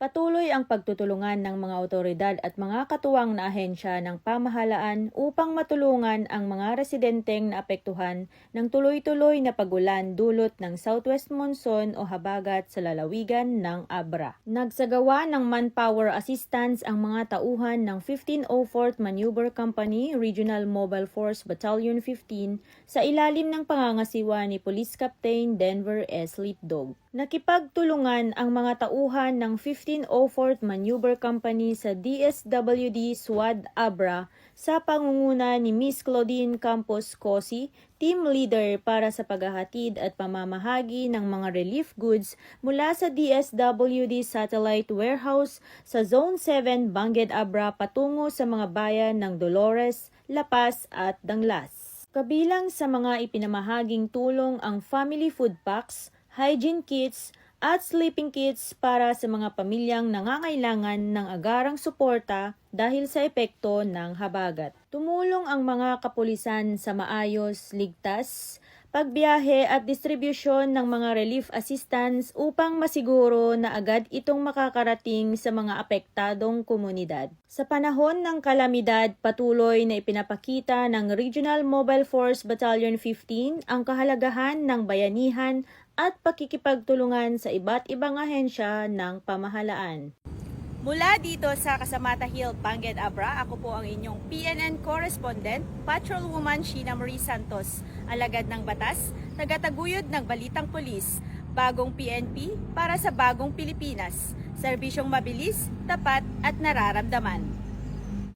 Patuloy ang pagtutulungan ng mga otoridad at mga katuwang na ahensya ng pamahalaan upang matulungan ang mga residenteng naapektuhan ng tuloy-tuloy na pagulan dulot ng southwest monsoon o habagat sa lalawigan ng Abra. Nagsagawa ng manpower assistance ang mga tauhan ng 1504th Maneuver Company Regional Mobile Force Battalion 15 sa ilalim ng pangangasiwa ni Police Captain Denver S. Litdog. Nakipagtulungan ang mga tauhan ng 1504th Maneuver Company sa DSWD SWAT Abra sa pangunguna ni Miss Claudine Campos Cosi, team leader para sa paghahatid at pamamahagi ng mga relief goods mula sa DSWD Satellite Warehouse sa Zone 7, Bangged Abra patungo sa mga bayan ng Dolores, La Paz at Danglas. Kabilang sa mga ipinamahaging tulong ang family food packs, hygiene kits at sleeping kits para sa mga pamilyang nangangailangan ng agarang suporta dahil sa epekto ng habagat. Tumulong ang mga kapulisan sa maayos, ligtas, pagbiyahe at distribusyon ng mga relief assistance upang masiguro na agad itong makakarating sa mga apektadong komunidad. Sa panahon ng kalamidad, patuloy na ipinapakita ng Regional Mobile Force Battalion 15 ang kahalagahan ng bayanihan at pakikipagtulungan sa iba't ibang ahensya ng pamahalaan. Mula dito sa Casamata Hill, Bangged Abra, ako po ang inyong PNN correspondent, Patrolwoman Sheena Marie Santos, alagad ng batas, tagataguyod ng balitang pulis, bagong PNP para sa bagong Pilipinas, serbisyong mabilis, tapat at nararamdaman.